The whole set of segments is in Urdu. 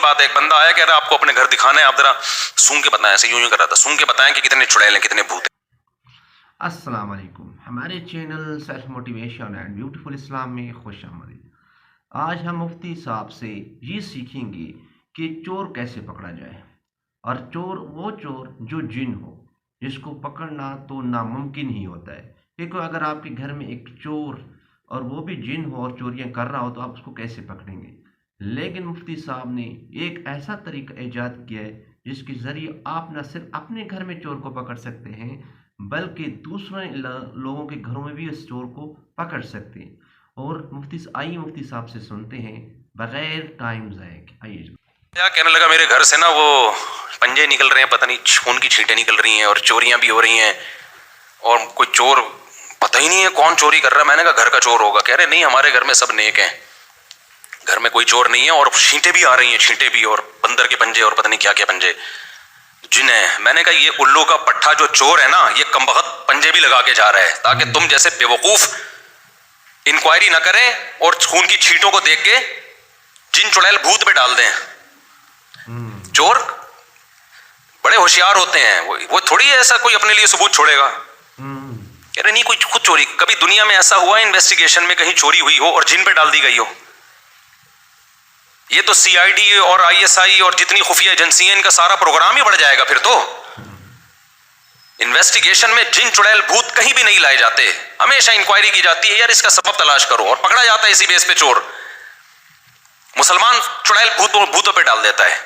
بات ہے، ایک بندہ آیا کہہ رہا آپ کو اپنے گھر دکھانا ہے، آپ ذرا سونگ کے بتائیں، ایسے یوں کر رہا تھا، سونگ کے بتائیں کہ کتنے چڑیل ہیں، کتنے بھوت ہیں۔ السلام علیکم، ہمارے channel self motivation and beautiful Islam میں خوش آمدید۔ آج ہم مفتی صاحب سے یہ سیکھیں گے کہ چور کیسے پکڑا جائے، اور چور وہ چور جو جن ہو، جس کو پکڑنا تو ناممکن ہی ہوتا ہے، کیونکہ اگر آپ کے گھر میں ایک چور اور وہ بھی جن ہو اور چوریاں کر رہا ہو تو آپ اس کو کیسے پکڑیں گے۔ لیکن مفتی صاحب نے ایک ایسا طریقہ ایجاد کیا ہے جس کے ذریعے آپ نہ صرف اپنے گھر میں چور کو پکڑ سکتے ہیں بلکہ دوسرے لوگوں کے گھروں میں بھی اس چور کو پکڑ سکتے ہیں۔ اور مفتی صاحب سے سنتے ہیں بغیر ٹائم ضائع کے۔ آئیے کیا کہنے لگا، میرے گھر سے نا وہ پنجے نکل رہے ہیں، پتہ نہیں خون کی چھینٹیں نکل رہی ہیں اور چوریاں بھی ہو رہی ہیں، اور کوئی چور پتہ ہی نہیں ہے کون چوری کر رہا ہے۔ میں نے کہا گھر کا چور ہوگا، کہہ رہے نہیں ہمارے گھر میں سب نیک ہیں، گھر میں کوئی چور نہیں ہے، اور چھینٹیں بھی آ رہی ہیں، چھینٹیں بھی، اور بندر کے پنجے اور پتہ نہیں کیا کیا پنجے، جن ہیں۔ میں نے کہا یہ الو کا پٹھا جو چور ہے نا، یہ کمبخت پنجے بھی لگا کے جا رہا ہے تاکہ تم جیسے بیوقوف انکوائری نہ کریں اور خون کی چھینٹوں کو دیکھ کے جن چڑیل بھوت پہ ڈال دیں۔ چور بڑے ہوشیار ہوتے ہیں، وہ تھوڑی ایسا کوئی اپنے لیے ثبوت چھوڑے گا، کہہ رہے نہیں کوئی خود چوری، کبھی دنیا میں ایسا ہوا ہے انویسٹیگیشن میں کہیں چوری ہوئی ہو اور جن پہ ڈال دی گئی ہو؟ یہ تو سی آئی ڈی اور آئی ایس آئی اور جتنی خفیہ ایجنسی ہیں ان کا سارا پروگرام ہی بڑھ جائے گا پھر تو۔ انویسٹیگیشن میں جن چڑیل بھوت کہیں بھی نہیں لائے جاتے، ہمیشہ انکوائری کی جاتی ہے یار اس کا سبب تلاش کرو، اور پکڑا جاتا ہے اسی بیس پہ چور۔ مسلمان چڑیل بھوتوں پہ ڈال دیتا ہے۔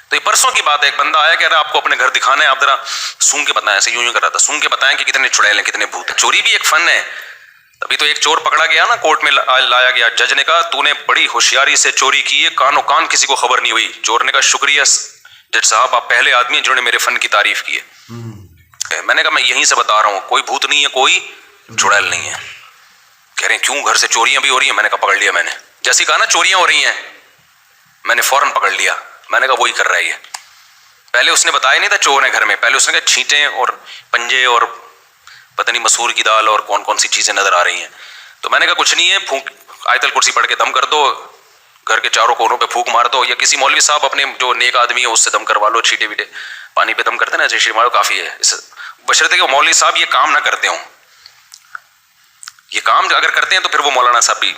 تو یہ پرسوں کی بات ہے، ایک بندہ آیا کہہ رہا آپ کو اپنے گھر دکھانا ہے، آپ ذرا سونگ کے بتائیں، ایسے یوں کر رہا تھا، سونگ کے بتائیں کہ کتنے چڑیل ہیں، کتنے بھوت ہیں۔ چوری بھی ایک فن ہے۔ ابھی تو ایک چور پکڑا گیا نا، کورٹ میں لایا گیا، جج نے کہا تو نے بڑی ہوشیاری سے چوری کی ہے، کانوں کان کسی کو خبر نہیں ہوئی۔ چور نے کہا شکریہ جج صاحب، آپ پہلے آدمی ہیں جنہوں نے میرے فن کی تعریف کی ہے۔ میں نے کہا میں یہیں سے بتا رہا ہوں، کوئی بھوت نہیں ہے، کوئی چڑیل نہیں ہے۔ کہہ رہے ہیں کیوں، گھر سے چوریاں بھی ہو رہی ہیں؟ میں نے کہا پکڑ لیا میں نے، جیسے کہا نا چوریاں ہو رہی ہیں، میں نے فوراً پکڑ لیا۔ میں نے کہا وہی کر رہا ہے یہ۔ پہلے اس نے بتایا نہیں تھا چور ہے گھر میں، پہلے اس نے کہا چھینٹیں اور پنجے اور پتہ نہیں مسور کی دال اور کون کون سی چیزیں نظر آ رہی ہیں۔ تو میں نے کہا کچھ نہیں ہے، پھونک آیت الکرسی پڑھ کے دم کر دو، گھر کے چاروں کونوں پہ پھونک مار دو، یا کسی مولوی صاحب اپنے جو نیک آدمی ہے اس سے دم کروا لو، چھینٹے ویٹے پانی پہ دم کرتے نا، ایسے مارو کافی ہے، بشرطے کہ مولوی صاحب یہ کام نہ کرتے ہوں۔ یہ کام اگر کرتے ہیں تو پھر وہ مولانا صاحب بھی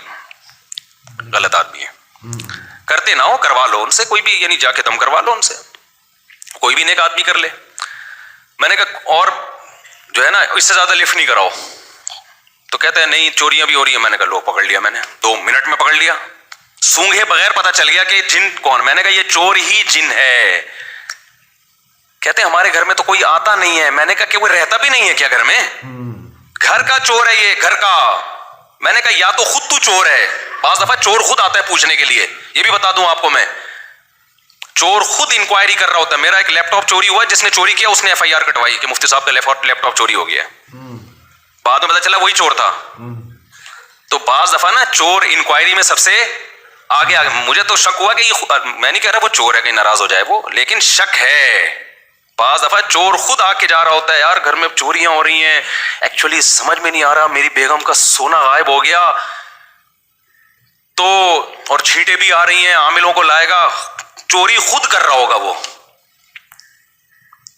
غلط آدمی ہے۔ کرتے نہ ہو، کروا لو ان سے، کوئی بھی یعنی جا کے دم کروا لو ان سے، کوئی بھی نیک آدمی کر لے۔ میں نے کہا اور جو ہے نا اس سے زیادہ لفٹ نہیں کراؤ، تو کہتے ہیں نہیں چوریاں بھی ہو رہی ہیں۔ میں نے کہا لو پکڑ لیا، میں نے 2 منٹ میں پکڑ لیا، سونگھے بغیر پتہ چل گیا کہ جن کون۔ میں نے کہا یہ چور ہی جن ہے۔ کہتے ہیں ہمارے گھر میں تو کوئی آتا نہیں ہے۔ میں نے کہا کہ وہ رہتا بھی نہیں ہے کیا گھر میں؟ گھر کا چور ہے یہ، گھر کا۔ میں نے کہا یا تو خود تو چور ہے، بعض دفعہ چور خود آتا ہے پوچھنے کے لیے، یہ بھی بتا دوں آپ کو میں، چور خود انکوائری کر رہا ہوتا ہے۔ میرا ایک لیپ ٹاپ چوری ہوا، جس نے چوری کیا اس نے ایف آئی آر کٹوائی کہ مفتی صاحب کا لیپ ٹاپ چوری ہو گیا ہے، بعد میں پتا چلا وہی چور تھا۔ تو بعض دفعہ نا چور انکوائری میں سب سے آگے مجھے تو شک ہوا کہ یہ، میں نہیں کہہ رہا وہ چور ہے کہیں ناراض ہو جائے وہ، لیکن شک ہے۔ بعض دفعہ چور خود آ کے جا رہا ہوتا ہے یار گھر میں چوریاں ہو رہی ہیں، ایکچولی سمجھ میں نہیں آ رہا، میری بیگم کا سونا غائب ہو گیا تو، اور چھینٹیں بھی آ رہی ہیں، عاملوں کو لائے گا، چوری خود کر رہا ہوگا وہ۔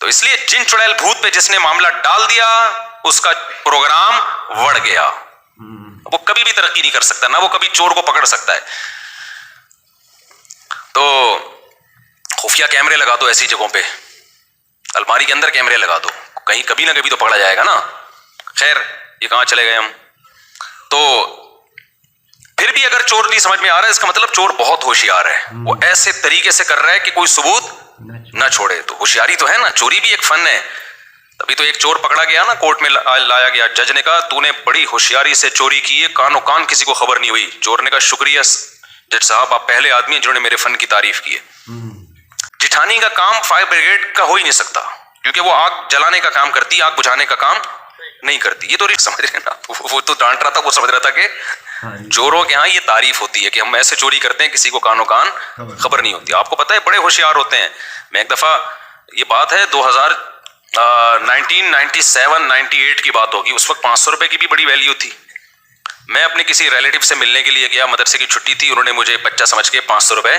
تو اس لیے جن چڑیل بھوت پہ جس نے معاملہ ڈال دیا اس کا پروگرام بڑھ گیا، وہ کبھی بھی ترقی نہیں کر سکتا، نہ وہ کبھی چور کو پکڑ سکتا ہے۔ تو خفیہ کیمرے لگا دو ایسی جگہوں پہ، الماری کے اندر کیمرے لگا دو، کہیں کبھی نہ کبھی تو پکڑا جائے گا نا۔ خیر یہ کہاں چلے گئے ہم؟ تو پھر بھی اگر چور نہیں سمجھ میں آ رہا ہے، اس کا مطلب چور بہت ہوشیار ہے، وہ ایسے طریقے سے کر رہا ہے کہ کوئی ثبوت نہ چھوڑے۔ تو ہوشیاری تو ہے نا، چوری بھی ایک فن ہے۔ ابھی تو ایک چور پکڑا گیا نا، کورٹ میں لایا گیا، جج نے کہا تو نے بڑی ہوشیاری سے چوری کی ہے، کانوں کان کسی کو خبر نہیں ہوئی۔ چور نے کہا شکریہ جج صاحب، آپ پہلے آدمی ہیں جنہوں نے میرے فن کی تعریف کی ہے۔ جٹھانی کا کام فائر بریگیڈ کا ہو ہی نہیں سکتا، کیونکہ وہ آگ جلانے کا کام کرتی، آگ بجھانے کا کام نہیں کرتی۔ یہ تو سمجھ رہے نا، وہ تو ڈانٹ رہا تھا، وہ سمجھ رہا تھا کہ چوروں کے ہاں یہ تعریف ہوتی ہے کہ ہم ایسے چوری کرتے ہیں کسی کو کانوں کان خبر نہیں ہوتی۔ آپ کو پتہ ہے بڑے ہوشیار ہوتے ہیں۔ میں ایک دفعہ، یہ بات ہے 1997-98 کی بات ہوگی، اس وقت 500 روپے کی بھی بڑی ویلیو تھی۔ میں اپنے کسی ریلیٹیو سے ملنے کے لیے گیا، مدرسے کی چھٹی تھی، انہوں نے مجھے بچہ سمجھ کے 500 روپے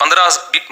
15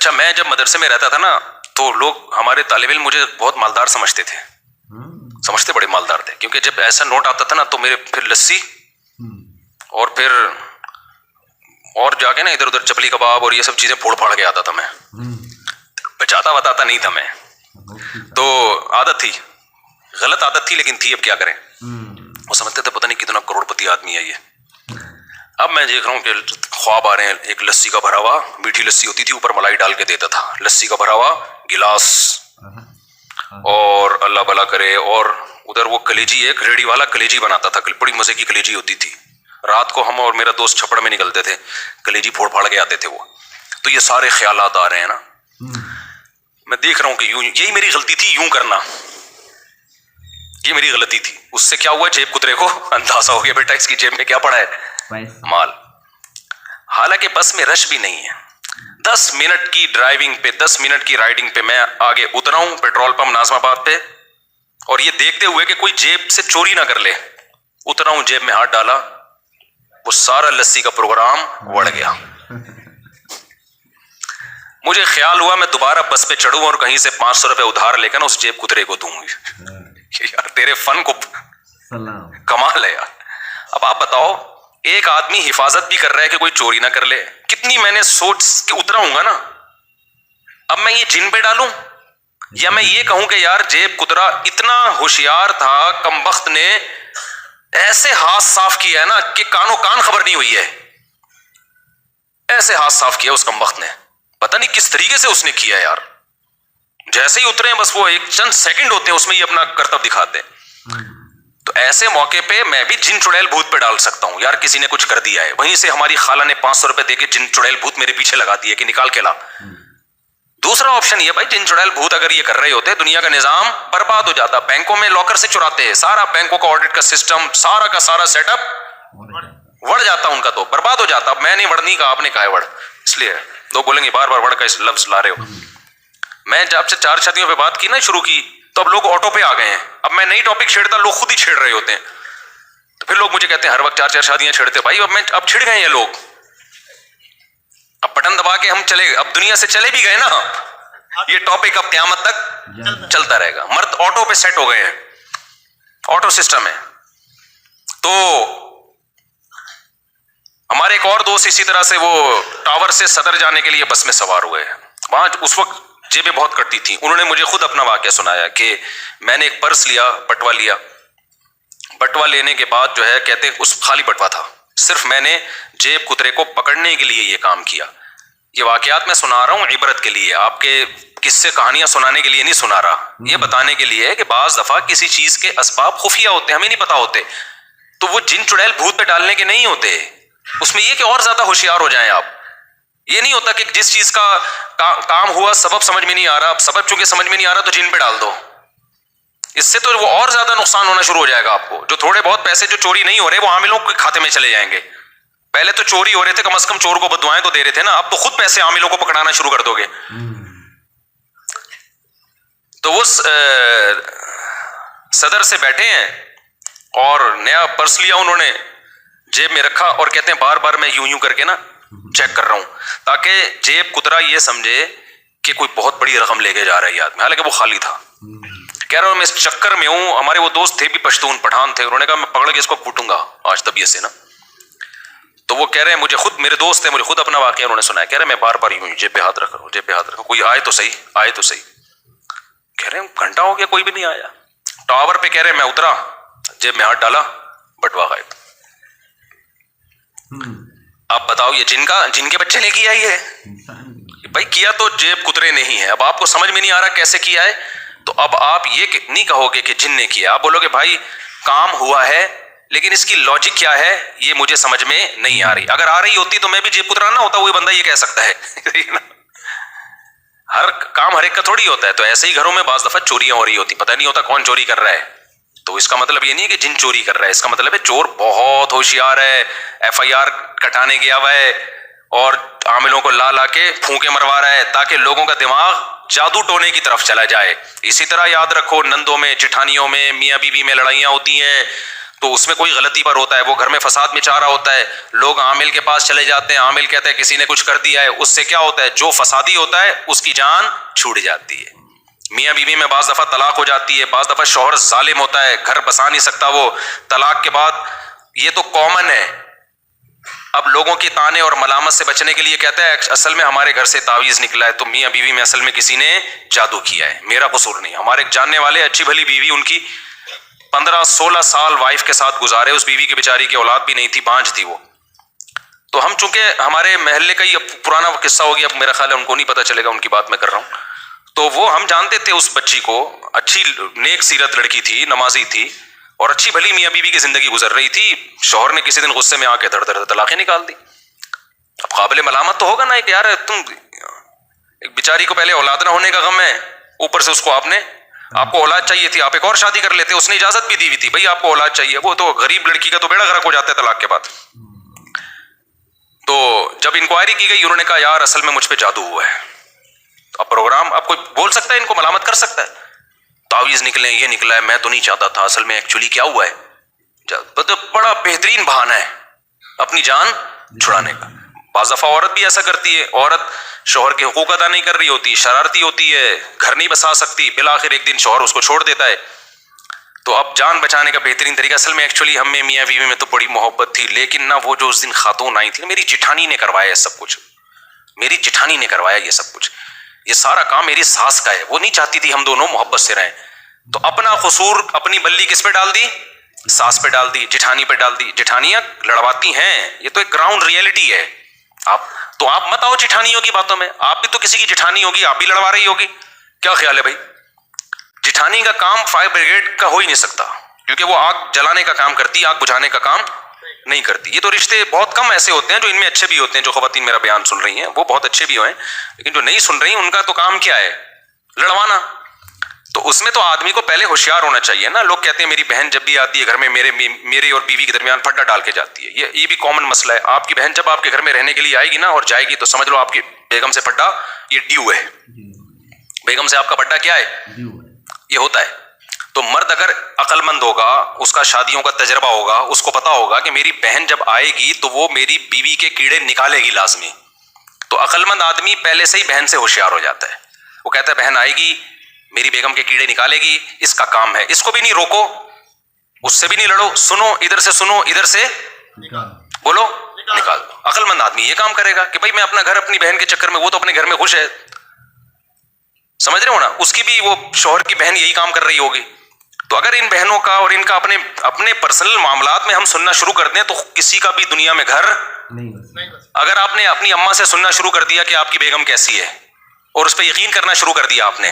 اچھا میں جب مدرسے میں رہتا تھا نا تو لوگ ہمارے طالب علم مجھے بہت مالدار سمجھتے تھے, سمجھتے بڑے مالدار تھے, کیونکہ جب ایسا نوٹ آتا تھا نا تو میرے پھر لسی اور پھر اور جا کے نا ادھر ادھر چپلی کباب اور یہ سب چیزیں پھوڑ پھاڑ کے آتا تھا میں, بچاتا بتاتا نہیں تھا میں, تو عادت تھی, غلط عادت تھی لیکن تھی, اب کیا کریں. وہ سمجھتے تھے پتہ نہیں کتنا کروڑ پتی آدمی ہے یہ. اب میں دیکھ رہا ہوں کہ خواب آ رہے ہیں, ایک لسی کا بھرا ہوا, میٹھی لسی ہوتی تھی, اوپر ملائی ڈال کے دیتا تھا, لسی کا بھرا ہوا گلاس, اور اللہ بھلا کرے, اور ادھر وہ کلیجی, ایک ریڑھی والا کلیجی بناتا تھا, بڑی مزے کی کلیجی ہوتی تھی. رات کو ہم اور میرا دوست چھپڑ میں نکلتے تھے, کلیجی پھوڑ پھاڑ کے آتے تھے وہ. تو یہ سارے خیالات آ رہے ہیں نا, میں دیکھ رہا ہوں کہ یوں, یہی میری غلطی تھی یوں کرنا, یہ میری غلطی تھی. اس سے کیا ہوا, جیب کترے کو اندازہ ہو گیا بیٹا اس کی جیب میں کیا پڑا ہے, مال. حالانکہ بس میں رش بھی نہیں ہے, 10 منٹ کی ڈرائیونگ پہ, 10 منٹ کی رائڈنگ پہ میں آگے اترا ہوں پیٹرول پمپ ناظم آباد پہ, اور یہ دیکھتے ہوئے کہ کوئی جیب سے چوری نہ کر لے, اترا ہوں, جیب میں ہاتھ ڈالا, وہ سارا لسی کا پروگرام اڑ گیا. مجھے خیال ہوا میں دوبارہ بس پہ چڑھوں اور کہیں سے 500 روپے ادھار لے کر اس جیب کترے کو دوں. یار تیرے فن کو کمال ہے یار. اب آپ بتاؤ, ایک آدمی حفاظت بھی کر رہا ہے کہ کوئی چوری نہ کر لے, کتنی میں نے سوچ کے اترا ہوں گا نا. اب میں یہ جن پہ ڈالوں یا میں یہ کہوں کہ یار جیب کترا اتنا ہوشیار تھا, کمبخت نے ایسے ہاتھ صاف کیا ہے نا کہ کانوں کان خبر نہیں ہوئی ہے, ایسے ہاتھ صاف کیا اس کمبخت نے, پتہ نہیں کس طریقے سے اس نے کیا یار. جیسے ہی اترے ہیں بس وہ ایک چند سیکنڈ ہوتے ہیں اس میں یہ اپنا کرتب دکھاتے ہیں. تو ایسے موقع پہ میں بھی جن چڑیل بھوت پہ ڈال سکتا ہوں, یار کسی نے کچھ کر دیا ہے, وہیں سے ہماری خالہ نے 500 روپے دے کے جن چڑیل بھوت میرے پیچھے لگا دیے کہ نکال کے لا. دوسرا آپشن یہ, بھائی جن چڑیل بھوت اگر یہ کر رہے ہوتے دنیا کا نظام برباد ہو جاتا. بینکوں میں لاکر سے چراتے ہیں, سارا بینکوں کا آڈٹ کا سسٹم, سارا کا سارا سیٹ اپ وڑ جاتا ان کا, تو برباد ہو جاتا. اب میں نے وڑ نہیں کہا, آپ نے کہا ہے وڑ, اس لیے لوگ بولیں گے بار بار وڑ کا اس لفظ لا رہے ہو. میں جب سے 4 شادیوں پہ بات کی نا شروع کی, تو اب لوگ آٹو پہ آ گئے ہیں. اب میں نئی ٹاپک چھیڑتا, لوگ خود ہی چھیڑ رہے ہوتے ہیں. تو پھر لوگ مجھے کہتے ہیں ہر وقت 4 شادیاں چھیڑتے. بھائی اب چھڑ گئے ہیں لوگ, اب بٹن دبا کے ہم چلے, اب دنیا سے چلے بھی گئے نا, یہ ٹاپک اب قیامت تک چلتا رہے گا. مرد آٹو پہ سیٹ ہو گئے ہیں, آٹو سسٹم ہے. تو ہمارے ایک اور دوست اسی طرح سے وہ ٹاور سے صدر جانے کے لیے بس میں سوار ہوئے, وہاں اس وقت جیبیں بہت کٹتی تھیں. انہوں نے مجھے خود اپنا واقعہ سنایا کہ میں نے ایک پرس لیا, بٹوا لیا, بٹوا لینے کے بعد جو ہے کہتے ہیں اس خالی بٹوا تھا, صرف میں نے جیب کترے کو پکڑنے کے لیے یہ کام کیا. یہ واقعات میں سنا رہا ہوں عبرت کے لیے, آپ کے قصے کہانیاں سنانے کے لیے نہیں سنا رہا, یہ بتانے کے لیے کہ بعض دفعہ کسی چیز کے اسباب خفیہ ہوتے ہیں, ہمیں نہیں پتا ہوتے, تو وہ جن چڑیل بھوت پہ ڈالنے کے نہیں ہوتے. اس میں یہ کہ اور زیادہ ہوشیار ہو جائیں آپ. یہ نہیں ہوتا کہ جس چیز کا کام ہوا سبب سمجھ میں نہیں آ رہا, اب سبب چونکہ سمجھ میں نہیں آ رہا تو جن پہ ڈال دو. اس سے تو وہ اور زیادہ نقصان ہونا شروع ہو جائے گا آپ کو. جو تھوڑے بہت پیسے جو چوری نہیں ہو رہے وہ عاملوں کے کھاتے میں چلے جائیں گے. پہلے تو چوری ہو رہے تھے, کم از کم چور کو بدوائیں تو دے رہے تھے نا, اب تو خود پیسے عاملوں کو پکڑانا شروع کر دو گے. تو وہ صدر سے بیٹھے ہیں اور نیا پرس لیا انہوں نے, جیب میں رکھا, اور کہتے ہیں بار بار میں یوں کر کے نا چیک کر رہا ہوں تاکہ جیب کترا یہ سمجھے کہ کوئی بہت بڑی رقم لے کے جا رہا ہے یہ آدمی, حالانکہ وہ خالی تھا. کہہ رہا ہوں میں اس چکر میں ہوں, ہمارے وہ دوست تھے بھی پشتون پٹھان تھے, انہوں نے کہا میں پکڑ کے اس کو کوٹوں گا آج طبیعت سے نا. تو وہ کہہ رہے ہیں مجھے خود, میرے دوست ہیں, مجھے خود اپنا واقعہ انہوں نے سنایا. کہہ رہے ہیں میں بار بار یوں جیب پہ ہاتھ رکھ رہا ہوں, جیب پہ ہاتھ رکھا, کوئی آئے تو صحیح, آئے تو صحیح. کہہ رہے ہیں گھنٹہ ہو گیا کوئی بھی نہیں آیا. ٹاور پہ کہہ رہے ہیں میں اترا, جیب میں ہاتھ ڈالا, بٹوا غائب. آپ بتاؤ یہ جن کے بچے نے کیا یہ بھائی, کیا تو جیب کترے نہیں ہے. اب آپ کو سمجھ میں نہیں آ رہا کیسے کیا ہے, تو اب آپ یہ نہیں کہو گے کہ جن نے کیا, آپ بولو گے بھائی کام ہوا ہے لیکن اس کی لاجک کیا ہے یہ مجھے سمجھ میں نہیں آ رہی. اگر آ رہی ہوتی تو میں بھی جیب کترا نہ ہوتا, وہی بندہ یہ کہہ سکتا ہے. ہر کام ہر ایک کا تھوڑی ہوتا ہے. تو ایسے ہی گھروں میں بعض دفعہ چوریاں ہو رہی ہوتی, پتہ نہیں ہوتا کون چوری کر رہا ہے. تو اس کا مطلب یہ نہیں ہے کہ جن چوری کر رہا ہے, اس کا مطلب ہے چور بہت ہوشیار ہے, FIR کٹانے گیا ہوا ہے اور عاملوں کو لا کے پھونکے مروا رہا ہے تاکہ لوگوں کا دماغ جادو ٹونے کی طرف چلا جائے. اسی طرح یاد رکھو نندوں میں, جٹھانیوں میں, میاں بیوی میں لڑائیاں ہوتی ہیں تو اس میں کوئی غلطی پر ہوتا ہے, وہ گھر میں فساد مچا رہا ہوتا ہے, لوگ عامل کے پاس چلے جاتے ہیں, عامل کہتا ہے کسی نے کچھ کر دیا ہے, اس سے کیا ہوتا ہے, جو فسادی ہوتا ہے اس کی جان چھوٹ جاتی ہے. میاں بیوی میں بعض دفعہ طلاق ہو جاتی ہے, بعض دفعہ شوہر ظالم ہوتا ہے, گھر بسا نہیں سکتا وہ طلاق کے بعد, یہ تو کامن ہے. اب لوگوں کی طعنے اور ملامت سے بچنے کے لیے کہتا ہے اصل میں ہمارے گھر سے تعویذ نکلا ہے, تو میاں بیوی میں اصل میں کسی نے جادو کیا ہے, میرا قصور نہیں. ہمارے جاننے والے اچھی بھلی بیوی, ان کی 15-16 سال وائف کے ساتھ گزارے, اس بیوی کی بیچاری کی اولاد بھی نہیں تھی, بانجھ تھی وہ. تو ہم چونکہ ہمارے محلے کا یہ پرانا قصہ ہو گیا, اب میرا خیال ہے ان کو نہیں پتہ چلے گا, ان کی بات میں کر رہا ہوں. تو وہ ہم جانتے تھے اس بچی کو, اچھی نیک سیرت لڑکی تھی, نمازی تھی, اور اچھی بھلی میاں بیوی کی زندگی گزر رہی تھی. شوہر نے کسی دن غصے میں آ کے دھڑ دھڑ طلاقیں نکال دی. اب قابل ملامت تو ہوگا نا کہ یار تم, ایک بیچاری کو پہلے اولاد نہ ہونے کا غم ہے, اوپر سے اس کو آپ کو اولاد چاہیے تھی, آپ ایک اور شادی کر لیتے, اس نے اجازت بھی دی ہوئی تھی بھائی آپ کو اولاد چاہیے. وہ تو غریب لڑکی کا تو بیڑا غرق ہو جاتا ہے طلاق کے بعد. تو جب انکوائری کی گئی, انہوں نے کہا یار اصل میں مجھ پہ جادو ہوا ہے. اب پروگرام, اب کوئی بول سکتا ہے, ان کو ملامت کر سکتا ہے, تعویذ نکلے, یہ نکلا ہے, میں تو نہیں چاہتا تھا, اصل میں ایکچولی کیا ہوا ہے. بڑا بہترین بہانہ ہے اپنی جان چھڑانے کا. بعض دفعہ عورت بھی ایسا کرتی ہے, عورت شوہر کے حقوق ادا نہیں کر رہی ہوتی, شرارتی ہوتی ہے, گھر نہیں بسا سکتی, بالآخر ایک دن شوہر اس کو چھوڑ دیتا ہے. تو اب جان بچانے کا بہترین طریقہ, اصل میں ایکچولی ہم میں میاں بیوی میں تو بڑی محبت تھی, لیکن نہ وہ جو اس دن خاتون آئی تھی, میری جٹھانی نے کروایا سب کچھ, میری جٹھانی نے کروایا یہ سب کچھ, یہ سارا کام میری ساس کا ہے, وہ نہیں چاہتی تھی ہم دونوں محبت سے رہیں. تو اپنا قصور, اپنی بلی کس پہ ڈال دی, ساس پہ ڈال دی, جٹھانی پہ ڈال دی. جٹھانیاں لڑواتی ہیں, یہ تو ایک گراؤنڈ ریئلٹی ہے. آپ مت آؤ جٹھانیوں کی باتوں میں, آپ بھی تو کسی کی جٹھانی ہوگی, آپ بھی لڑوا رہی ہوگی. کیا خیال ہے بھائی؟ جٹھانی کا کام فائر بریگیڈ کا ہو ہی نہیں سکتا, کیونکہ وہ آگ جلانے کا کام کرتی, آگ بجھانے کا کام نہیں کرتی. یہ تو رشتے بہت کم ایسے ہوتے ہیں جو ان میں اچھے بھی ہوتے ہیں. جو خواتین میرا بیان سن رہی ہیں وہ بہت اچھے بھی ہوئے, لیکن جو نہیں سن رہی ان کا تو کام کیا ہے, لڑوانا. تو اس میں تو آدمی کو پہلے ہوشیار ہونا چاہیے نا. لوگ کہتے ہیں میری بہن جب بھی آتی ہے گھر میں میرے اور بیوی کے درمیان پھڈا ڈال کے جاتی ہے. یہ بھی کامن مسئلہ ہے. آپ کی بہن جب آپ کے گھر میں رہنے کے لیے آئے گی نا اور جائے گی, تو سمجھ لو آپ کی بیگم سے پھڈا یہ ڈیو ہے, بیگم سے آپ کا پھڈا کیا ہے, یہ ہوتا ہے. تو مرد اگر عقل مند ہوگا, اس کا شادیوں کا تجربہ ہوگا, اس کو پتا ہوگا کہ میری بہن جب آئے گی تو وہ میری بیوی کے کیڑے نکالے گی لازمی. تو عقل مند آدمی پہلے سے ہی بہن سے ہوشیار ہو جاتا ہے. وہ کہتا ہے بہن آئے گی, میری بیگم کے کیڑے نکالے گی, اس کا کام ہے, اس کو بھی نہیں روکو, اس سے بھی نہیں لڑو, سنو ادھر سے, سنو ادھر سے, بولو نکال دو. عقل مند آدمی یہ کام کرے گا کہ بھائی میں اپنا گھر اپنی بہن کے چکر میں, وہ تو اپنے گھر میں خوش ہے, سمجھ رہے ہو نا, اس کی بھی وہ شوہر کی بہن یہی کام کر رہی ہوگی. تو اگر ان بہنوں کا اور ان کا اپنے پرسنل معاملات میں ہم سننا شروع کر دیں تو کسی کا بھی دنیا میں گھر نہیں. اگر آپ نے اپنی اماں سے سننا شروع کر دیا کہ آپ کی بیگم کیسی ہے, اور اس پہ یقین کرنا شروع کر دیا آپ نے,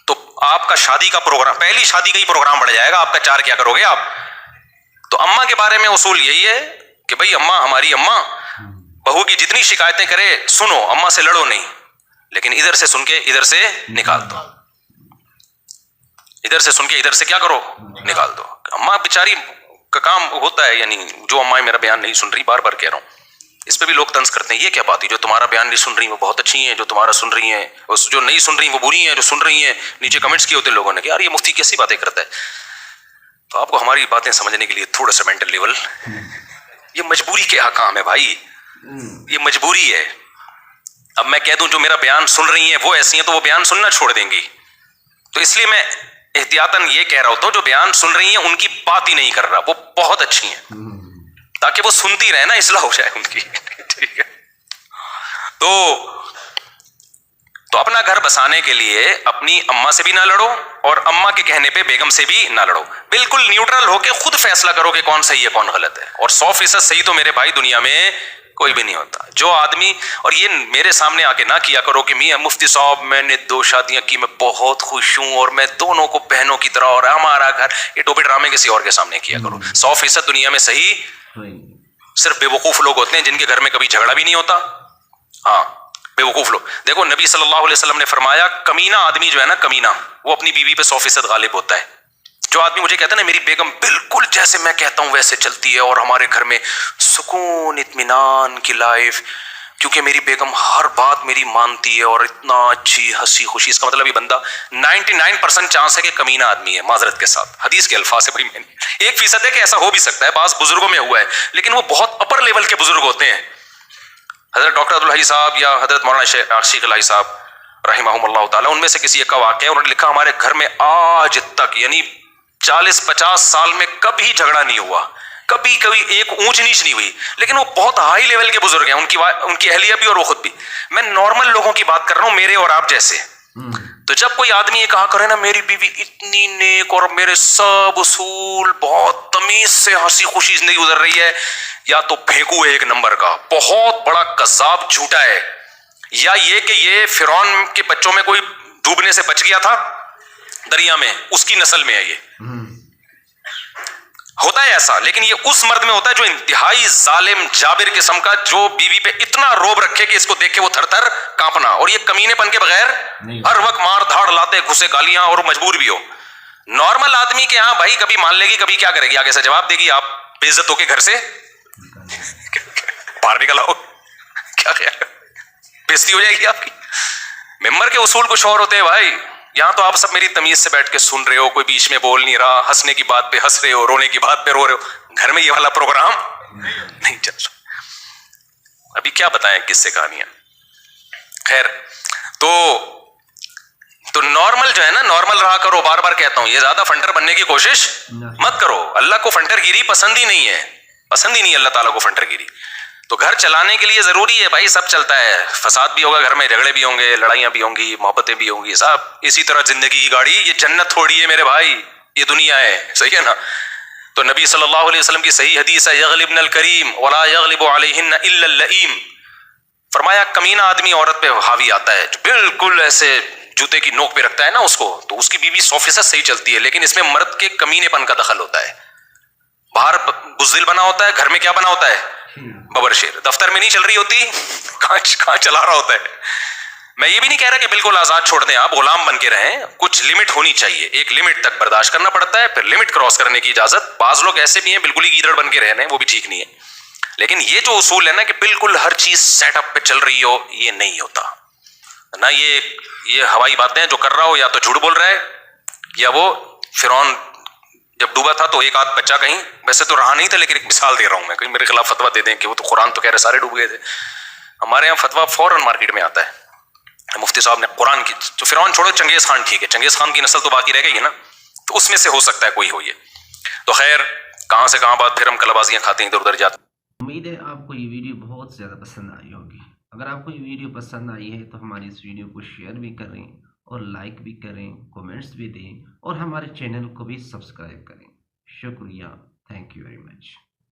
تو آپ کا شادی کا پروگرام, پہلی شادی کا ہی پروگرام بڑھ جائے گا آپ کا. چار کیا کرو گے آپ؟ تو اماں کے بارے میں اصول یہی ہے کہ بھائی اماں, ہماری اماں بہو کی جتنی شکایتیں کرے سنو, اماں سے لڑو نہیں, لیکن ادھر سے سن کے ادھر سے نکال دو, ادھر سے سن کے ادھر سے کیا کرو, نکال دو. اماں بیچاری کا کام ہوتا ہے, یعنی جو اماں میرا بیان نہیں سن رہی, بار بار کہہ رہا ہوں, اس پہ بھی لوگ طنز کرتے ہیں, یہ کیا بات ہے, جو تمہارا بیان نہیں سن رہی وہ بہت اچھی ہیں, جو تمہارا سن رہی ہیں, جو نہیں سن رہی وہ بری ہیں, جو سن رہی ہیں. نیچے کمنٹس کیے ہوتے لوگوں نے کہ یار یہ مفتی کیسی باتیں کرتا ہے. تو آپ کو ہماری باتیں سمجھنے کے لیے تھوڑا سا مینٹل لیول, یہ مجبوری کے حکام ہے بھائی, یہ مجبوری ہے. اب میں کہہ دوں جو میرا بیان سن رہی ہیں وہ ایسی ہیں, تو وہ بیان سننا چھوڑ دیں گی. تو اس لیے میں احتیاطاً یہ کہہ رہا ہوتا ہوں جو بیان سن رہی ہیں ان کی بات ہی نہیں کر رہا, وہ بہت اچھی ہیں, تاکہ وہ سنتی رہے نا, اصلاح ہو جائے ان کی. ٹھیک ہے, تو اپنا گھر بسانے کے لیے اپنی اماں سے بھی نہ لڑو, اور اماں کے کہنے پہ بیگم سے بھی نہ لڑو. بالکل نیوٹرل ہو کے خود فیصلہ کرو کہ کون صحیح ہے کون غلط ہے. اور 100% صحیح تو میرے بھائی دنیا میں کوئی بھی نہیں ہوتا. جو آدمی, اور یہ میرے سامنے آ کے نہ کیا کرو کہ میاں مفتی صاحب میں نے 2 شادیاں کی, میں بہت خوش ہوں, اور میں دونوں کو بہنوں کی طرح, اور ہمارا گھر, یہ ٹوپی ڈرامے کسی اور کے سامنے کیا کرو. 100% دنیا میں صحیح صرف بے وقوف لوگ ہوتے ہیں جن کے گھر میں کبھی جھگڑا بھی نہیں ہوتا. ہاں, بے وقوف لوگ. دیکھو نبی صلی اللہ علیہ وسلم نے فرمایا کمینہ آدمی جو ہے نا, کمینہ, وہ اپنی بیوی پہ 100% غالب ہوتا ہے. جو آدمی مجھے کہتا ہے نا میری بیگم بالکل جیسے میں کہتا ہوں ویسے چلتی ہے, اور ہمارے گھر میں سکون اطمینان کی لائف, کیونکہ میری بیگم ہر بات میری مانتی ہے اور اتنا اچھی ہنسی خوشی. اس کا مطلب یہ بندہ 99% چانس ہے کہ کمینہ آدمی ہے, معذرت کے ساتھ حدیث کے الفاظ سے بھائی, میں 1% ہے کہ ایسا ہو بھی سکتا ہے, بعض بزرگوں میں ہوا ہے, لیکن وہ بہت اپر لیول کے بزرگ ہوتے ہیں. حضرت ڈاکٹر عبدالحی صاحب یا حضرت مولانا شیخ الہی صاحب رحمہم اللہ تعالیٰ, ان میں سے کسی ایک کا واقعہ ہے, انہوں نے لکھا ہمارے گھر میں آج تک یعنی 40-50 سال میں کبھی جھگڑا نہیں ہوا, کبھی ایک اونچ نیچ نہیں ہوئی, لیکن وہ بہت ہائی لیول کے بزرگ ہیں, ان کی اہلیہ بھی اور وہ خود بھی. میں نارمل لوگوں کی بات کر رہا ہوں, میرے اور آپ جیسے. تو جب کوئی آدمی یہ کہا کرے نا میری بیوی اتنی نیک اور میرے سب اصول, بہت تمیز سے ہنسی خوشی زندگی گزر رہی ہے, یا تو پھینکو ہے ایک نمبر کا, بہت بڑا کذاب جھوٹا ہے, یا یہ کہ یہ فرعون کے بچوں میں کوئی ڈوبنے سے بچ گیا تھا دریا میں, اس کی نسل میں ہے یہ. ہوتا ہے ایسا, لیکن یہ اس مرد میں ہوتا ہے جو انتہائی ظالم جابر قسم کا, جو بیوی پہ اتنا روب رکھے کہ اس کو دیکھ کے وہ تھر تھر کانپنا, اور یہ کمینے پن کے بغیر ہر وقت مار دھاڑ لاتے گھسے گالیاں, اور مجبور بھی ہو. نارمل آدمی کے ہاں بھائی کبھی مان لے گی, کبھی کیا کرے گی, آگے سے جواب دے گی, آپ بے عزت ہو کے گھر سے باہر نکل آؤ, کیا خیال ہے, بےزتی ہو جائے گی آپ کی. ممبر کے اصول کچھ اور ہوتے ہیں بھائی, یہاں تو آپ سب میری تمیز سے بیٹھ کے سن رہے ہو, کوئی بیچ میں بول نہیں رہا, ہنسنے کی بات پہ ہنس رہے ہو, رونے کی بات پہ رو رہے ہو. گھر میں یہ والا پروگرام نہیں چل رہا. ابھی کیا بتائیں کس سے کہانیاں. خیر, تو نارمل جو ہے نا, نارمل رہا کرو, بار بار کہتا ہوں, یہ زیادہ فنٹر بننے کی کوشش مت کرو. اللہ کو فنٹر گیری پسند ہی نہیں ہے, پسند ہی نہیں ہے اللہ تعالیٰ کو فنٹر گیری. تو گھر چلانے کے لیے ضروری ہے بھائی, سب چلتا ہے, فساد بھی ہوگا گھر میں, جھگڑے بھی ہوں گے, لڑائیاں بھی ہوں گی, محبتیں بھی ہوں گی, صاحب اسی طرح زندگی کی گاڑی, یہ جنت تھوڑی ہے میرے بھائی, یہ دنیا ہے, صحیح ہے نا. تو نبی صلی اللہ علیہ وسلم کی صحیح حدیث ہے, یغلبن الکریم ولا یغلب علیہن الا اللئیم. فرمایا کمینہ آدمی عورت پہ حاوی آتا ہے, جو بالکل ایسے جوتے کی نوک پہ رکھتا ہے نا اس کو, تو اس کی بیوی 100% صحیح چلتی ہے, لیکن اس میں مرد کے کمینے پن کا دخل ہوتا ہے. باہر بزدل بنا ہوتا ہے, گھر میں کیا بنا ہوتا ہے, ببر شیر. دفتر میں نہیں چل رہی ہوتی, کہاں چلا رہا ہوتا ہے. میں یہ بھی نہیں کہہ رہا کہ بالکل آزاد چھوڑ دیں, آپ غلام بن کے رہیں, کچھ لمٹ ہونی چاہیے, ایک لمٹ تک برداشت کرنا پڑتا ہے, پھر لمٹ کراس کرنے کی اجازت. بعض لوگ ایسے بھی ہیں بالکل ہی گیدڑ بن کے رہنے ہیں, وہ بھی ٹھیک نہیں ہے. لیکن یہ جو اصول ہے نا کہ بالکل ہر چیز سیٹ اپ پہ چل رہی ہو, یہ نہیں ہوتا نا. یہ ہوائی باتیں جو کر رہا ہو, یا تو جھوٹ بول رہا ہے, یا وہ فرعون جب ڈوبا تھا تو ایک آدھ بچہ کہیں, ویسے تو رہا نہیں تھا, لیکن ایک مثال دے رہا ہوں میں, کہیں میرے خلاف فتویٰ دے دیں کہ وہ تو قرآن تو کہہ رہے سارے ڈوب گئے تھے. ہمارے یہاں فتویٰ فوراً مارکیٹ میں آتا ہے, مفتی صاحب نے قرآن کی, تو فرعون چھوڑو, چنگیز خان ٹھیک ہے, چنگیز خان کی نسل تو باقی رہ گئی ہے نا, تو اس میں سے ہو سکتا ہے کوئی ہو یہ. تو خیر, کہاں سے کہاں بات, پھر ہم کلبازیاں کھاتے ہیں ادھر ادھر جاتے. امید ہے آپ کو یہ ویڈیو بہت زیادہ پسند آئی ہوگی. اگر آپ کو یہ ویڈیو پسند آئی ہے تو ہماری اس ویڈیو کو شیئر بھی کریں, اور لائک بھی کریں, کومنٹس بھی دیں, اور ہمارے چینل کو بھی سبسکرائب کریں. شکریہ. Thank you very much.